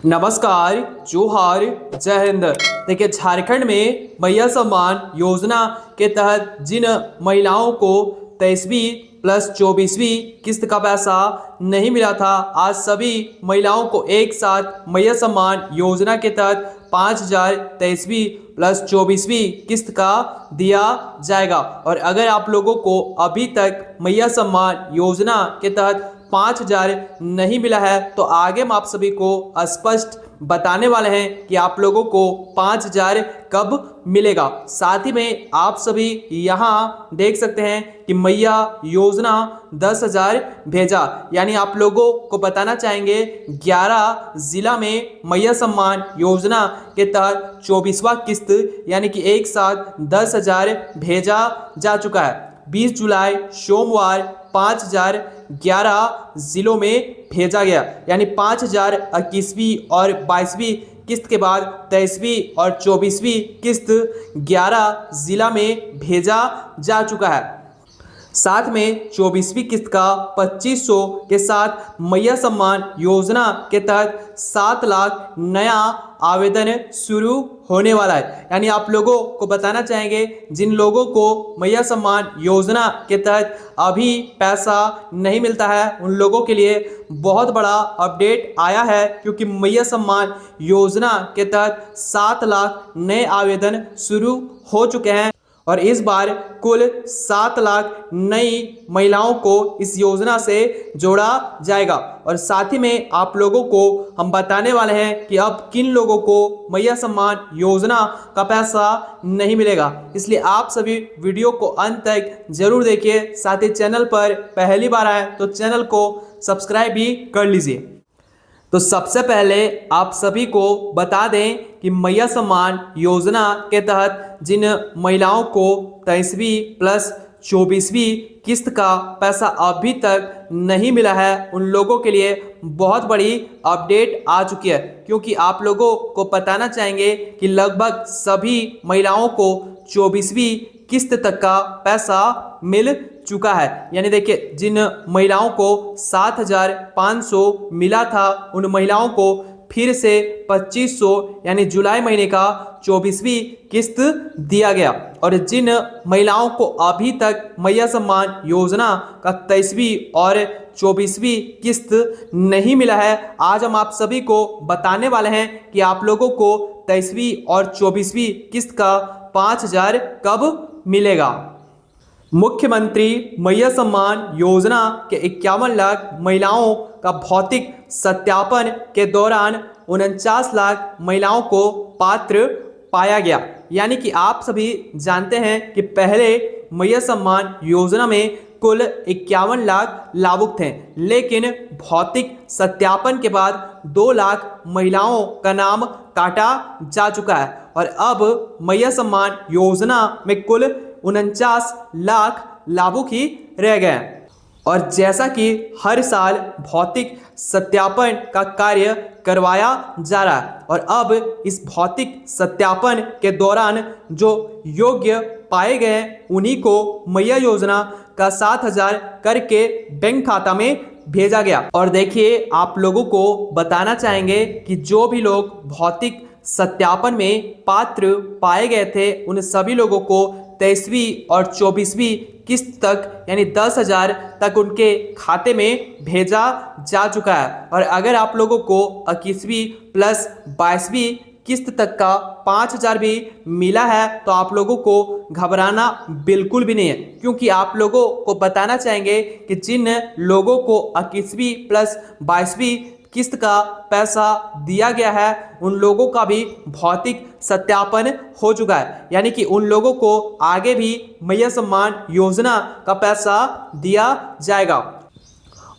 नमस्कार, जोहार, जय हिंद। देखिए, झारखंड में मैया सम्मान योजना के तहत जिन महिलाओं को 23वीं प्लस 24वीं किस्त का पैसा नहीं मिला था, आज सभी महिलाओं को एक साथ मैया सम्मान योजना के तहत 5,000 23वीं प्लस 24वीं किस्त का दिया जाएगा। और अगर आप लोगों को अभी तक मैया सम्मान योजना के तहत 5,000 नहीं मिला है तो आगे हम आप सभी को स्पष्ट बताने वाले हैं कि आप लोगों को 5,000 कब मिलेगा। साथ ही में आप सभी यहाँ देख सकते हैं कि मैया योजना 10,000 भेजा, यानी आप लोगों को बताना चाहेंगे 11 जिला में मैया सम्मान योजना के तहत 24वां किस्त यानी कि एक साथ 10,000 भेजा जा चुका है। 20 जुलाई सोमवार 5,011 जिलों में भेजा गया, यानी 5,021वीं और 22वीं किस्त के बाद 23वीं और 24वीं किस्त 11 जिला में भेजा जा चुका है। साथ में 24वीं किस्त का 2,500 के साथ मैया सम्मान योजना के तहत 7 लाख नया आवेदन शुरू होने वाला है। यानी आप लोगों को बताना चाहेंगे जिन लोगों को मैया सम्मान योजना के तहत अभी पैसा नहीं मिलता है उन लोगों के लिए बहुत बड़ा अपडेट आया है, क्योंकि मैया सम्मान योजना के तहत 7 लाख नए आवेदन शुरू हो चुके हैं और इस बार कुल 7 लाख नई महिलाओं को इस योजना से जोड़ा जाएगा। और साथ ही में आप लोगों को हम बताने वाले हैं कि अब किन लोगों को मैया सम्मान योजना का पैसा नहीं मिलेगा, इसलिए आप सभी वीडियो को अंत तक जरूर देखिए। साथ ही चैनल पर पहली बार आए तो चैनल को सब्सक्राइब भी कर लीजिए। तो सबसे पहले आप सभी को बता दें कि मैया सम्मान योजना के तहत जिन महिलाओं को 23वीं प्लस 24वीं किस्त का पैसा अभी तक नहीं मिला है उन लोगों के लिए बहुत बड़ी अपडेट आ चुकी है, क्योंकि आप लोगों को बताना चाहेंगे कि लगभग सभी महिलाओं को 24वीं किस्त तक का पैसा मिल चुका है। यानी देखिए, जिन महिलाओं को 7,500 मिला था उन महिलाओं को फिर से 2,500 यानी जुलाई महीने का 24वीं किस्त दिया गया। और जिन महिलाओं को अभी तक मैया सम्मान योजना का 23वीं और 24वीं किस्त नहीं मिला है, आज हम आप सभी को बताने वाले हैं कि आप लोगों को 23वीं और 24वीं किस्त का 5,000 कब मिलेगा। मुख्यमंत्री मैया सम्मान योजना के 51 लाख महिलाओं का भौतिक सत्यापन के दौरान 49 लाख महिलाओं को पात्र पाया गया। यानी कि आप सभी जानते हैं कि पहले मैया सम्मान योजना में कुल 51 लाख लाभुक थे, लेकिन भौतिक सत्यापन के बाद 2 लाख महिलाओं का नाम काटा जा चुका है और अब मैया सम्मान योजना में कुल 49 लाख लाभुक ही रह गए। और जैसा कि हर साल भौतिक सत्यापन का कार्य करवाया जा रहा है और अब इस भौतिक सत्यापन के दौरान जो योग्य पाए गए उन्हीं को मैया योजना का 7,000 करके बैंक खाता में भेजा गया। और देखिए, आप लोगों को बताना चाहेंगे कि जो भी लोग भौतिक सत्यापन में पात्र पाए गए थे उन सभी लोगों को 23वीं और 24वीं किस्त तक यानी 10,000 तक उनके खाते में भेजा जा चुका है। और अगर आप लोगों को 21वीं प्लस 22वीं किस्त तक का 5,000 भी मिला है तो आप लोगों को घबराना बिल्कुल भी नहीं है, क्योंकि आप लोगों को बताना चाहेंगे कि जिन लोगों को 21वीं प्लस 22वीं किस्त का पैसा दिया गया है उन लोगों का भी भौतिक सत्यापन हो चुका है, यानी कि उन लोगों को आगे भी मैया सम्मान योजना का पैसा दिया जाएगा।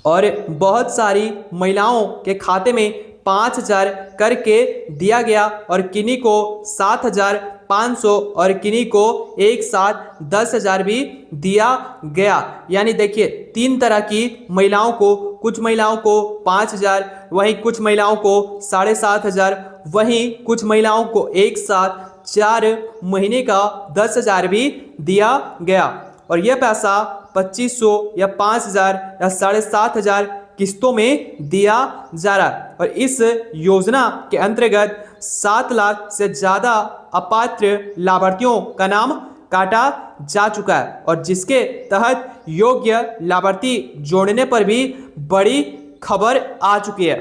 और बहुत सारी महिलाओं के खाते में 5,000 करके दिया गया और किन्हीं को 7,500 और किन्हीं को एक साथ 10,000 भी दिया गया। यानी देखिए, 3 तरह की महिलाओं को, कुछ महिलाओं को 5,000, वहीं कुछ महिलाओं को 7,500, वहीं कुछ महिलाओं को एक साथ 4 महीने का 10,000 भी दिया गया। और यह पैसा 2,500 या 5,000 या 7,500 किस्तों में दिया जा रहा है। और इस योजना के अंतर्गत 7 लाख से ज़्यादा अपात्र लाभार्थियों का नाम काटा जा चुका है और जिसके तहत योग्य लाभार्थी जोड़ने पर भी बड़ी खबर आ चुकी है।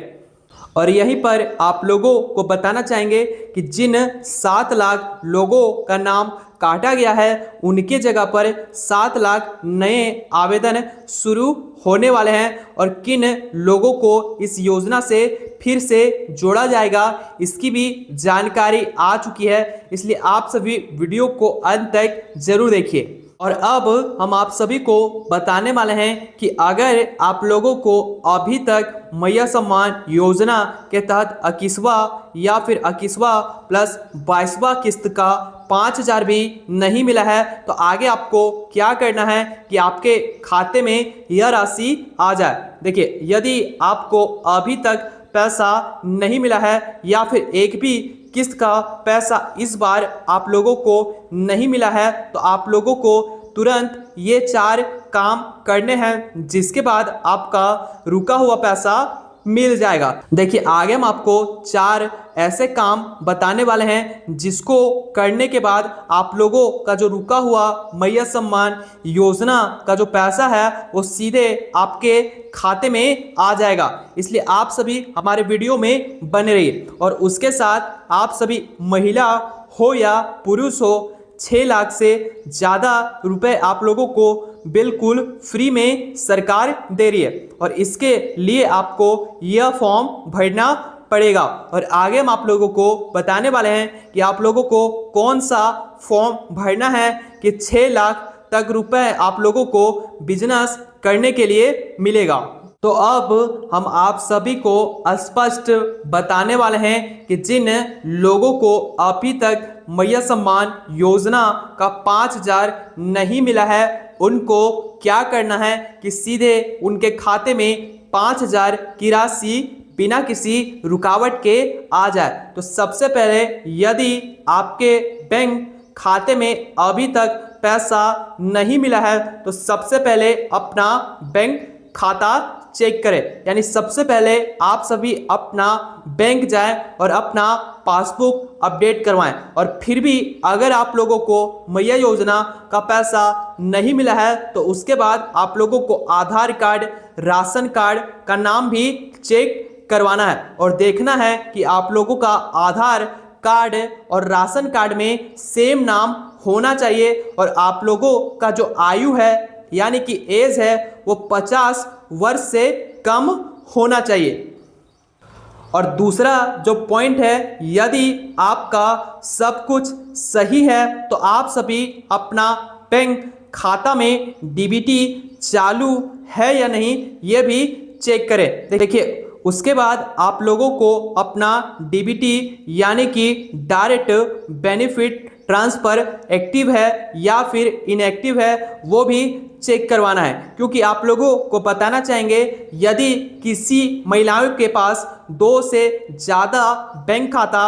और यहीं पर आप लोगों को बताना चाहेंगे कि जिन 7 लाख लोगों का नाम काटा गया है उनके जगह पर 7 लाख नए आवेदन शुरू होने वाले हैं और किन लोगों को इस योजना से फिर से जोड़ा जाएगा इसकी भी जानकारी आ चुकी है, इसलिए आप सभी वीडियो को अंत तक जरूर देखिए। और अब हम आप सभी को बताने वाले हैं कि अगर आप लोगों को अभी तक मैया सम्मान योजना के तहत 21वां या फिर 21वां प्लस 22वां किस्त का 5,000 भी नहीं मिला है तो आगे आपको क्या करना है कि आपके खाते में यह राशि आ जाए। देखिए, यदि आपको अभी तक पैसा नहीं मिला है या फिर एक भी किस्त का पैसा इस बार आप लोगों को नहीं मिला है तो आप लोगों को तुरंत ये 4 काम करने हैं जिसके बाद आपका रुका हुआ पैसा मिल जाएगा। देखिए, आगे हम आपको 4 ऐसे काम बताने वाले हैं जिसको करने के बाद आप लोगों का जो रुका हुआ मैया सम्मान योजना का जो पैसा है वो सीधे आपके खाते में आ जाएगा, इसलिए आप सभी हमारे वीडियो में बने रहिए। और उसके साथ आप सभी महिला हो या पुरुष हो 6 लाख से ज़्यादा रुपए आप लोगों को बिल्कुल फ्री में सरकार दे रही है और इसके लिए आपको यह फॉर्म भरना पड़ेगा। और आगे हम आप लोगों को बताने वाले हैं कि आप लोगों को कौन सा फॉर्म भरना है कि 6 लाख तक रुपए आप लोगों को बिजनेस करने के लिए मिलेगा। तो अब हम आप सभी को स्पष्ट बताने वाले हैं कि जिन लोगों को अभी तक मैया सम्मान योजना का 5,000 नहीं मिला है उनको क्या करना है कि सीधे उनके खाते में 5,000 की राशि बिना किसी रुकावट के आ जाए। तो सबसे पहले यदि आपके बैंक खाते में अभी तक पैसा नहीं मिला है तो सबसे पहले अपना बैंक खाता चेक करें, यानी सबसे पहले आप सभी अपना बैंक जाएं और अपना पासबुक अपडेट करवाएं। और फिर भी अगर आप लोगों को मैया योजना का पैसा नहीं मिला है तो उसके बाद आप लोगों को आधार कार्ड, राशन कार्ड का नाम भी चेक करवाना है और देखना है कि आप लोगों का आधार कार्ड और राशन कार्ड में सेम नाम होना चाहिए और आप लोगों का जो आयु है यानी कि एज है वो 50 वर्ष से कम होना चाहिए। और दूसरा जो पॉइंट है, यदि आपका सब कुछ सही है तो आप सभी अपना बैंक खाता में डीबीटी चालू है या नहीं ये भी चेक करें। देखिए, उसके बाद आप लोगों को अपना डीबीटी यानी कि डायरेक्ट बेनिफिट ट्रांसफ़र एक्टिव है या फिर इनएक्टिव है वो भी चेक करवाना है, क्योंकि आप लोगों को बताना चाहेंगे यदि किसी महिलाओं के पास 2 से ज़्यादा बैंक खाता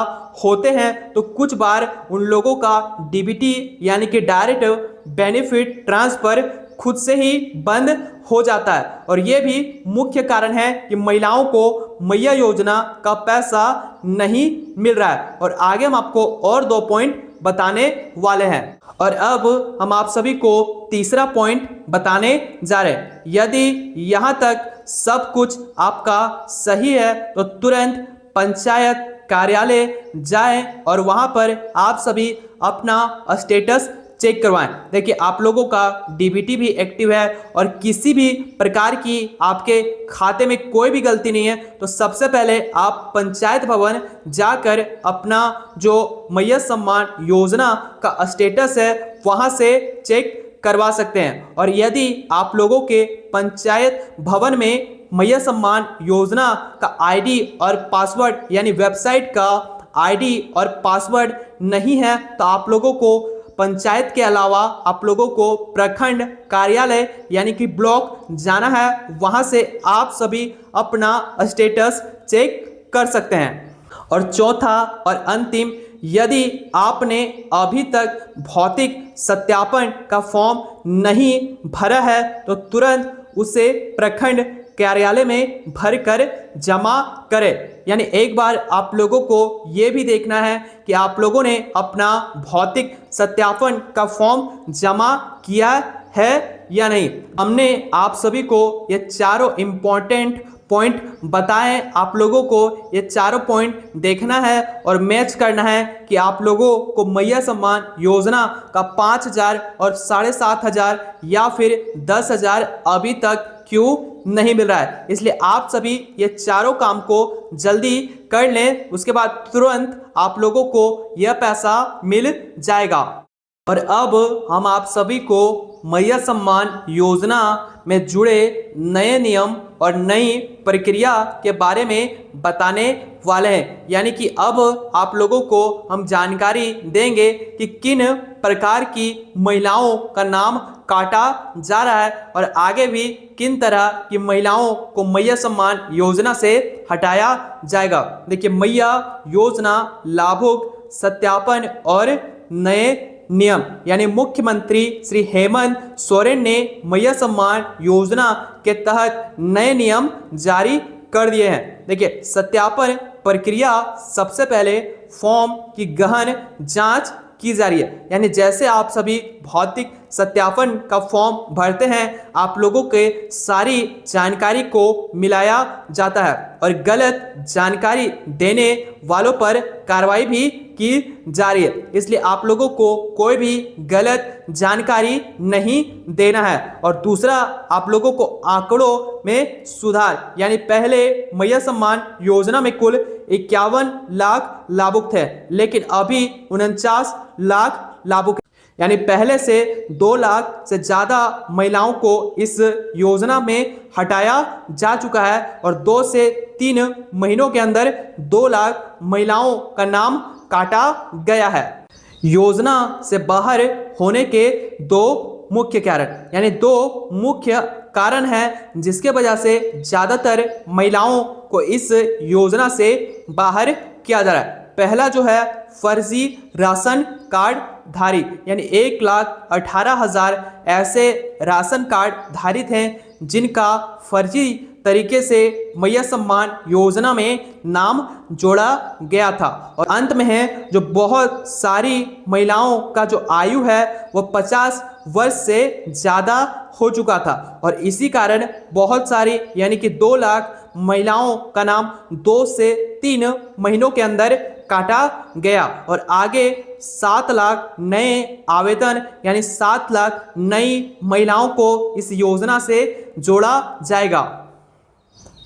होते हैं तो कुछ बार उन लोगों का डीबीटी यानी कि डायरेक्ट बेनिफिट ट्रांसफ़र खुद से ही बंद हो जाता है और ये भी मुख्य कारण है कि महिलाओं को मैया योजना का पैसा नहीं मिल रहा है। और आगे हम आपको और 2 पॉइंट बताने वाले हैं। और अब हम आप सभी को तीसरा पॉइंट बताने जा रहे हैं। यदि यहाँ तक सब कुछ आपका सही है तो तुरंत पंचायत कार्यालय जाएं और वहाँ पर आप सभी अपना स्टेटस चेक करवाएं। देखिए, आप लोगों का डीबीटी भी एक्टिव है और किसी भी प्रकार की आपके खाते में कोई भी गलती नहीं है तो सबसे पहले आप पंचायत भवन जाकर अपना जो मैया सम्मान योजना का स्टेटस है वहां से चेक करवा सकते हैं। और यदि आप लोगों के पंचायत भवन में मैया सम्मान योजना का आईडी और पासवर्ड यानी वेबसाइट का आईडी और पासवर्ड नहीं है तो आप लोगों को पंचायत के अलावा आप लोगों को प्रखंड कार्यालय यानी कि ब्लॉक जाना है, वहां से आप सभी अपना स्टेटस चेक कर सकते हैं। और चौथा और अंतिम, यदि आपने अभी तक भौतिक सत्यापन का फॉर्म नहीं भरा है तो तुरंत उसे प्रखंड कार्यालय में भर कर जमा करें। यानी एक बार आप लोगों को ये भी देखना है कि आप लोगों ने अपना भौतिक सत्यापन का फॉर्म जमा किया है या नहीं। हमने आप सभी को ये चारों इम्पोर्टेंट पॉइंट बताएं। आप लोगों को ये चारों पॉइंट देखना है और मैच करना है कि आप लोगों को मैया सम्मान योजना का 5,000 और 7,500 या फिर 10,000 अभी तक क्यों नहीं मिल रहा है। इसलिए आप सभी ये चारों काम को जल्दी कर लें, उसके बाद तुरंत आप लोगों को यह पैसा मिल जाएगा। और अब हम आप सभी को मैया सम्मान योजना में जुड़े नए नियम और नई प्रक्रिया के बारे में बताने वाले हैं। यानी कि अब आप लोगों को हम जानकारी देंगे कि किन प्रकार की महिलाओं का नाम काटा जा रहा है और आगे भी किन तरह की महिलाओं को मैया सम्मान योजना से हटाया जाएगा। देखिए, मैया योजना लाभुक सत्यापन और नए नियम, यानी मुख्यमंत्री श्री हेमंत सोरेन ने मैया सम्मान योजना के तहत नए नियम जारी कर दिए हैं। देखिए, सत्यापन प्रक्रिया सबसे पहले फॉर्म की गहन जांच की जा रही है। यानी जैसे आप सभी भौतिक सत्यापन का फॉर्म भरते हैं, आप लोगों के सारी जानकारी को मिलाया जाता है और गलत जानकारी देने वालों पर कार्रवाई भी की जा रही है। इसलिए आप लोगों को कोई भी गलत जानकारी नहीं देना है। और दूसरा, आप लोगों को आंकड़ों में सुधार, यानी पहले मैया सम्मान योजना में कुल 51 लाख लाभुक थे, लेकिन अभी 49 लाख लाभुक, यानी पहले से 2 लाख से ज़्यादा महिलाओं को इस योजना में हटाया जा चुका है और 2 से 3 महीनों के अंदर 2 लाख महिलाओं का नाम काटा गया है। योजना से बाहर होने के 2 मुख्य कारण, यानी 2 मुख्य कारण है जिसके वजह से ज़्यादातर महिलाओं को इस योजना से बाहर किया जा रहा है। पहला जो है फर्जी राशन कार्ड धारी, यानी 1,18,000 ऐसे राशन कार्ड धारित हैं जिनका फर्जी तरीके से मैया सम्मान योजना में नाम जोड़ा गया था। और अंत में है जो बहुत सारी महिलाओं का जो आयु है वो 50 वर्ष से ज़्यादा हो चुका था और इसी कारण बहुत सारी, यानी कि 2 लाख महिलाओं का नाम 2 से 3 महीनों के अंदर काटा गया और आगे 7 लाख नए आवेदन, यानी 7 लाख नई महिलाओं को इस योजना से जोड़ा जाएगा।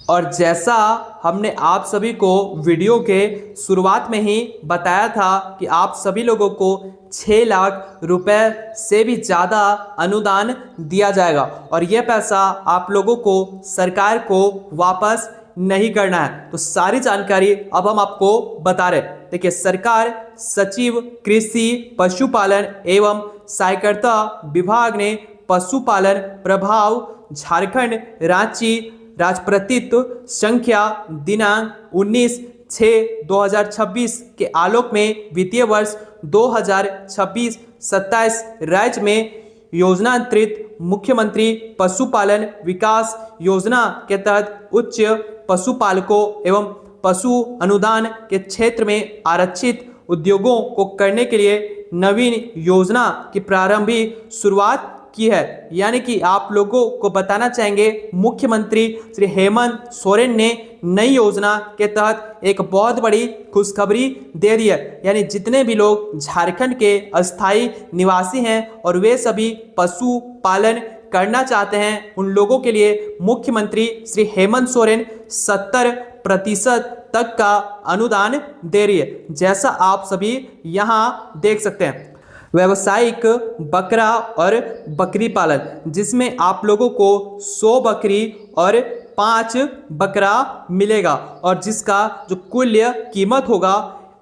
और जैसा हमने आप सभी को वीडियो के शुरुआत में ही बताया था कि आप सभी लोगों को 6 लाख रुपए से भी ज़्यादा अनुदान दिया जाएगा और यह पैसा आप लोगों को सरकार को वापस नहीं करना है। तो सारी जानकारी अब हम आपको बता रहे हैं। देखिए, सरकार सचिव कृषि पशुपालन एवं सहकारिता विभाग ने पशुपालन प्रभाव झारखंड रांची राजपत्रित संख्या दिनांक 19/6/2026 के आलोक में वित्तीय वर्ष 2026-27 राज्य में योजनांतरित मुख्यमंत्री पशुपालन विकास योजना के तहत उच्च पशुपालकों एवं पशु अनुदान के क्षेत्र में आरक्षित उद्योगों को करने के लिए नवीन योजना की प्रारंभिक शुरुआत की है। यानी कि आप लोगों को बताना चाहेंगे, मुख्यमंत्री श्री हेमंत सोरेन ने नई योजना के तहत एक बहुत बड़ी खुशखबरी दे दी है। यानी जितने भी लोग झारखंड के अस्थायी निवासी हैं और वे सभी पशु पालन करना चाहते हैं, उन लोगों के लिए मुख्यमंत्री श्री हेमंत सोरेन 70% तक का अनुदान दे रही है। जैसा आप सभी यहाँ देख सकते हैं, व्यावसायिक बकरा और बकरी पालन, जिसमें आप लोगों को 100 बकरी और 5 बकरा मिलेगा और जिसका जो कुल कीमत होगा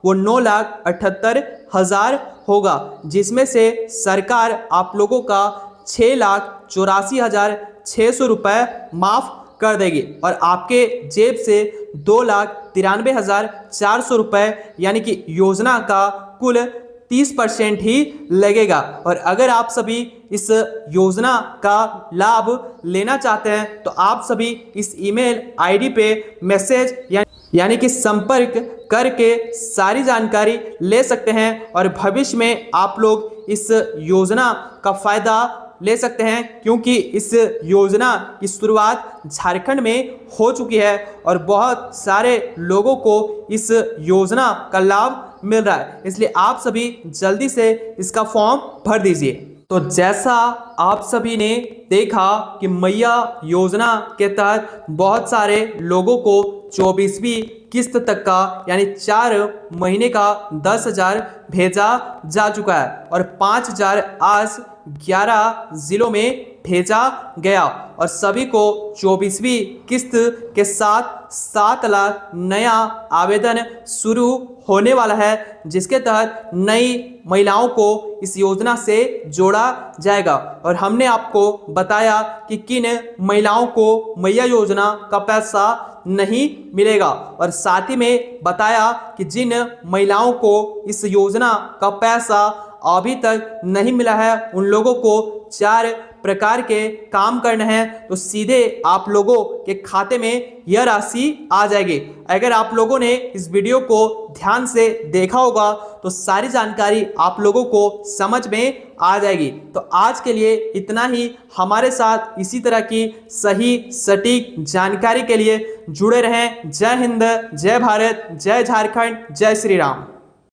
वो 9,78,000 होगा, जिसमें से सरकार आप लोगों का 6,84,600 रुपये माफ़ कर देगी और आपके जेब से 2,93,400 रुपये, यानी कि योजना का कुल 30% ही लगेगा। और अगर आप सभी इस योजना का लाभ लेना चाहते हैं तो आप सभी इस ईमेल आईडी पे मैसेज यानी कि संपर्क करके सारी जानकारी ले सकते हैं और भविष्य में आप लोग इस योजना का फायदा ले सकते हैं, क्योंकि इस योजना की शुरुआत झारखंड में हो चुकी है और बहुत सारे लोगों को इस योजना का लाभ मिल रहा है। इसलिए आप सभी जल्दी से इसका फॉर्म भर दीजिए। तो जैसा आप सभी ने देखा कि मैया योजना के तहत बहुत सारे लोगों को 24वीं किस्त तक का यानी 4 महीने का 10,000 भेजा जा चुका है और 5,000 आज 11 जिलों में भेजा गया और सभी को 24वीं किस्त के साथ 7 लाख नया आवेदन शुरू होने वाला है, जिसके तहत नई महिलाओं को इस योजना से जोड़ा जाएगा। और हमने आपको बताया कि किन महिलाओं को मैया योजना का पैसा नहीं मिलेगा और साथ ही में बताया कि जिन महिलाओं को इस योजना का पैसा अभी तक नहीं मिला है उन लोगों को 4 प्रकार के काम करने हैं, तो सीधे आप लोगों के खाते में यह राशि आ जाएगी। अगर आप लोगों ने इस वीडियो को ध्यान से देखा होगा तो सारी जानकारी आप लोगों को समझ में आ जाएगी। तो आज के लिए इतना ही। हमारे साथ इसी तरह की सही सटीक जानकारी के लिए जुड़े रहें। जय हिंद, जय भारत, जय झारखंड, जय श्री राम।